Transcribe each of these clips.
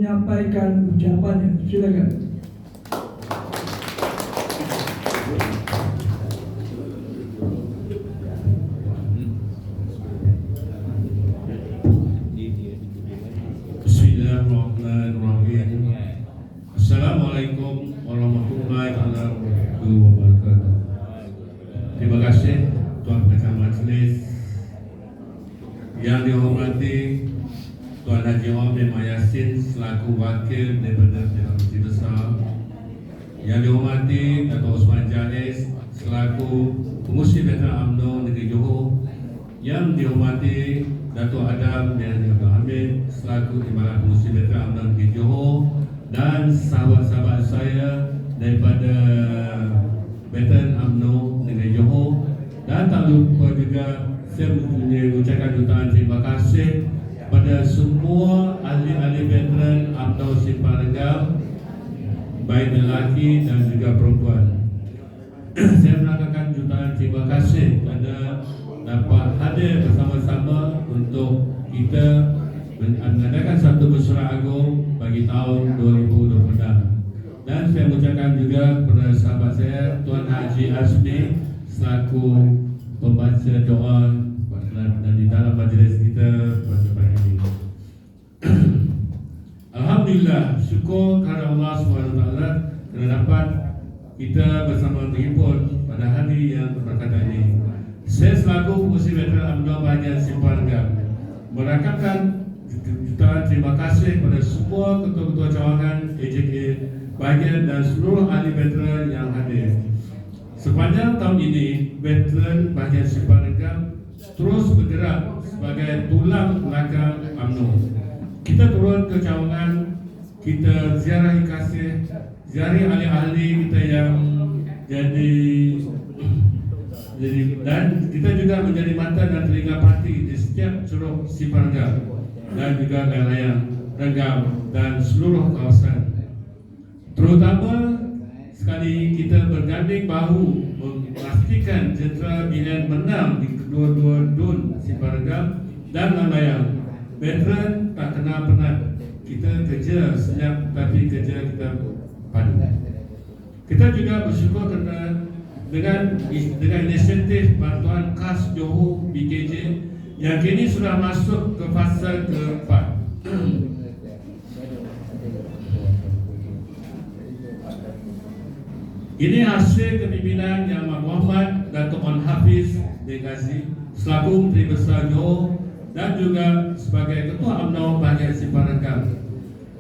menyampaikan ucapannya. Silakan. Bismillahirrahmanirrahim. Assalamualaikum warahmatullahi wabarakatuh. Terima kasih Tuan Pengacara Majlis yang dihormati Tuan Haji Omar Yasin selaku Wakil daripada Dewan Menteri Besar, yang dihormati Dato' Osman Jais selaku Pengurusi Veteran UMNO Negeri Johor, yang dihormati Dato' Adam dan Abdul Hamid selaku Timbalan Pengurusi Veteran UMNO Negeri Johor, dan sahabat-sahabat saya daripada Veteran UMNO Negeri Johor. Dan tak lupa juga saya mengucapkan jutaan terima kasih kepada semua ahli-ahli veteran UMNO Simpang Renggam, baik lelaki dan juga perempuan. Saya mengucapkan jutaan terima kasih kerana dapat hadir bersama-sama untuk kita mengadakan satu mesyuarat agung bagi tahun 2026. Dan saya mengucapkan juga kepada sahabat saya Tuan Haji Azmi selaku pembaca doa dan di dalam majlis kita pada pagi ini. Alhamdulillah, syukur kepada Allah SWT kerana dapat kita bersama berhimpun pada hari yang berkata ini. Saya selaku Pengurusi Veteran UMNO bahagian Simpang Renggam merakamkan jutaan terima kasih kepada semua ketua-ketua cawangan AJK bahagian dan seluruh ahli veteran yang hadir. Sepanjang tahun ini, veteran bahagian Simpang Renggam terus bergerak sebagai tulang belakang UMNO. Kita turun ke cawangan, kita ziarahi kasih, ziarahi ahli-ahli kita yang jadi dan kita juga menjadi mata dan telinga parti di setiap curug Simpang Renggam dan juga layang Renggam dan seluruh kawasan. Terutama sekali kita berganding bahu memastikan Jentera Binan menang di kedua-dua dun Simpang Renggam dan layang. Veteran tak kena penat. Kita kerja senyap tapi kerja kita padu. Kita juga bersyukur kerana dengan inisiatif bantuan khas Johor BKJ yang kini sudah masuk ke fasa keempat. Ini hasil kepimpinan Yang Amat Muhammad Dato' On Hafiz bin Ghazi selaku Menteri Besar Johor dan juga sebagai Ketua UMNO bahagian Simpang Renggam.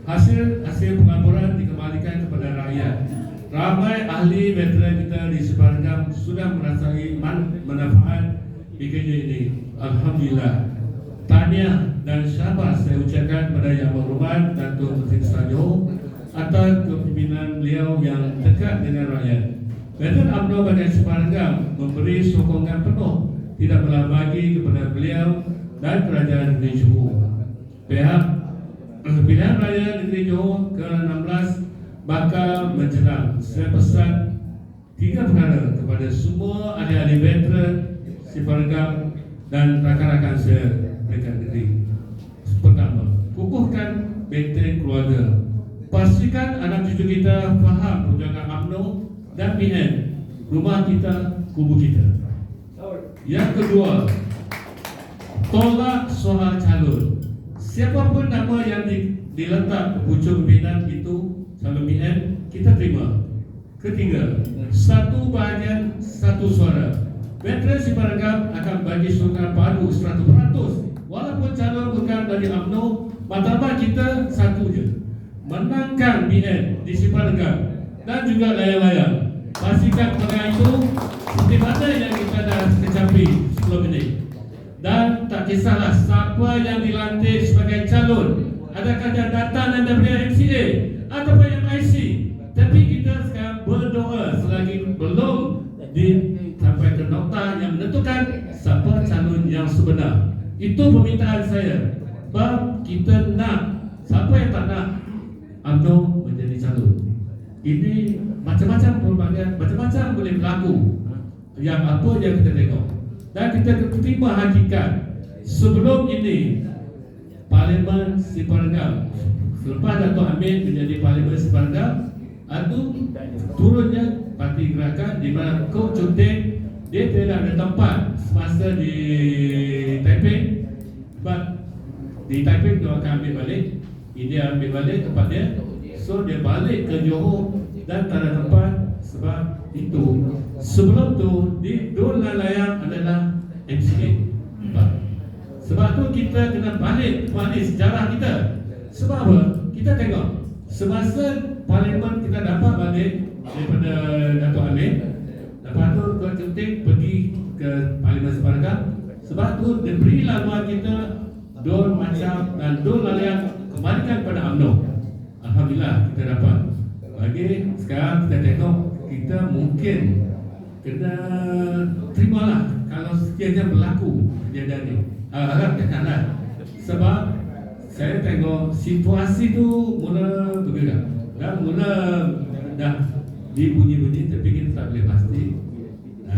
Hasil pelaporan dikembalikan kepada rakyat. Ramai ahli veteran kita di Simpang Renggam sudah merasai manfaat BKJ ini. Alhamdulillah. Tahniah dan syabas saya ucapkan kepada Yang Berhormat Dato' Menteri Besar Johor atas kepimpinan beliau yang dekat dengan rakyat. Veteran UMNO bahagian Simpang Renggam memberi sokongan penuh tidak belah bagi kepada beliau dan kerajaan negeri Johor. Pilihan raya negeri Johor ke-16 bakal menjelang. Saya pesan 3 perkara kepada semua ahli-ahli veteran Simpang Renggam dan rakan-rakan saya dekat negeri. Pertama, kukuhkan benteng keluarga. Pastikan anak cucu kita faham perjuangan UMNO dan PN. Rumah kita, kubu kita. Yang kedua, tolak soal calon. Siapapun nama yang diletak pucuk pimpinan itu calon PN, kita terima. Ketiga, satu bahagian satu suara. Veteran Simpang Renggam akan bagi sokongan padu 100%. Walaupun calon bukan dari UMNO, matlamat kita satu je. Menangkan PN di Simpang Renggam dan juga layang-layang. Pastikan perkara itu seperti mana yang kita dah kecapi sebelum ini. Dan tak kisahlah siapa yang dilantik sebagai calon, adakah dia datang daripada MCA ataupun yang IC, tapi kita sekarang berdoa selagi belum sampai ke nokta yang menentukan siapa calon yang sebenar. Itu permintaan saya. Sebab kita nak, siapa yang tak nak UMNO menjadi calon. Ini macam-macam pelbagai, macam-macam boleh berlaku. Yang apa yang kita tengok. Dan kita terima hakikat sebelum ini Parlimen Simpang Renggam Selepas Datuk Amin menjadi Parlimen Sebarangam, itu turunnya parti gerakan di mana Kok Chun-Teng dia tidak ada tempat semasa di Taipei. Sebab di Taipei dia akan ambil balik, India ambil balik tempat dia. So dia balik ke Johor dan tak ada tempat. Sebab itu sebelum tu di Dun Lalayang adalah MCA. Sebab tu kita kena balik sejarah kita. Sebab apa? Kita tengok semasa Parlimen kita dapat balik daripada Datuk Amin, lepas tu Kok Chun-Teng pergi ke Parlimen Sebarangam. Sebab tu dia beri laluan kita Dun Macam dan Dun Lalayang kembalikan pada UMNO. Alhamdulillah kita dapat. Bagi sekarang kita tengok, kita mungkin kena terimalah kalau sekiranya berlaku kejadian ni. Harap janganlah. Sebab saya tengok situasi tu mula bergerak dan mula dah dibunyi-bunyi, tapi kita tak boleh pasti.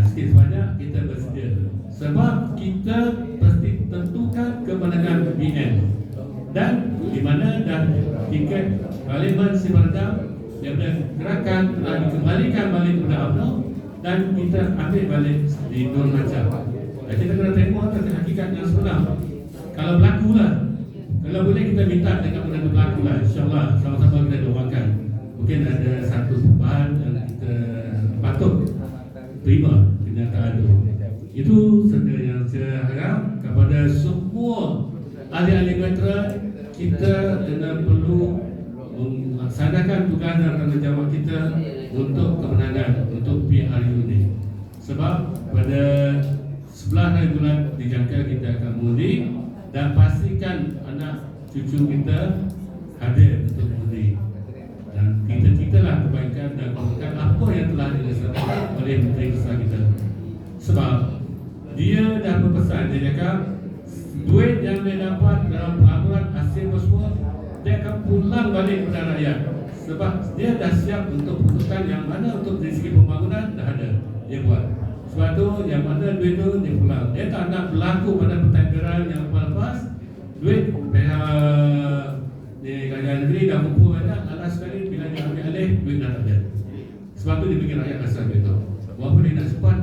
Sikit sebanyak kita bersedia. Sebab kita pasti tentukan kemenangan BN. Dan di mana dah tiket Parlimen Sebarangam daripada gerakan telah dikembalikan balik kepada UMNO dan kita ambil balik di Dun Macam. Dan kita kena tengok tentang hakikat yang sebenar. Kalau berlaku lah, kalau boleh kita minta dengan benda itu berlaku lah, insyaAllah sama-sama kita doakan. Mungkin ada satu perubahan yang kita patut terima kenyataan itu. Itu saja yang saya harap kepada semua ahli-ahli veteran. Kita kena perlu melaksanakan tugas dan tanggungjawab kita untuk kemenangan, untuk PRU ini. Sebab pada 11 hari bulan dijangka kita akan mengundi dan pastikan anak cucu kita hadir untuk mengundi. Dan kita-kitalah kebaikan dan keberkatan apa yang telah dilaksanakan oleh Menteri Besar kita. Sebab dia dah berpesan, dia cakap duit yang dia dapat dalam pelaburan hasil semua dia akan pulang balik kepada rakyat. Sebab dia dah siap untuk putuskan yang mana untuk dari segi pembangunan dah ada dia buat. Sebab tu yang mana duit tu dia pulang. Dia tak nak berlaku pada pentadbiran yang lepas duit pihak di kerajaan negeri dah kumpul banyak, alas sekali bila dia ambil alih duit dah tak ada. Sebab tu dia bikin rakyat asal duit tu. Walaupun dia nak simpan,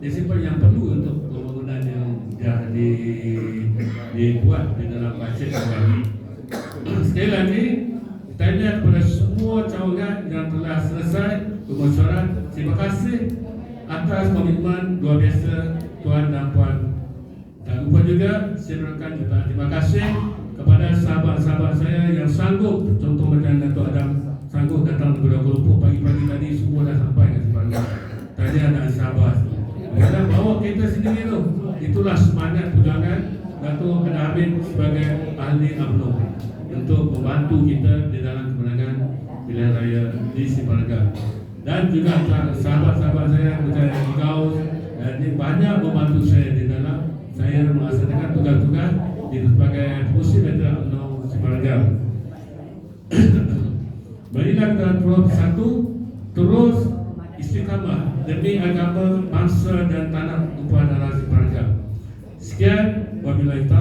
dia simpan yang perlu untuk pembangunan yang dah dibuat di dalam bajet negara. Sekali lagi, tanya kepada semua cawangan yang telah selesai bermesyuarat. Terima kasih atas komitmen luar biasa Tuan dan Puan. Tak lupa juga saya berikan jutaan terima kasih kepada sahabat-sahabat saya yang sanggup, contoh macam Datuk Adam sanggup datang ke Kuala Lumpur pagi-pagi tadi, semua dah sampai ke Sebarangam. Tanya dan sahabat. Kita bawa kereta sendiri tu. Itulah semangat perjuangan Datuk Amin sebagai ahli UMNO untuk membantu kita di dalam kemenangan pilihan raya di Sebarangam. Dan juga sahabat-sahabat saya percaya engkau ini banyak membantu saya di dalam saya melaksanakan tugas-tugas di sebagai fungsi veteran UMNO Sebarangam. Marilah kita terus bersatu, terus istiqamah demi agama, bangsa dan tanah tumpah darah Sebarangam. Sekian, wabillahi taufiq.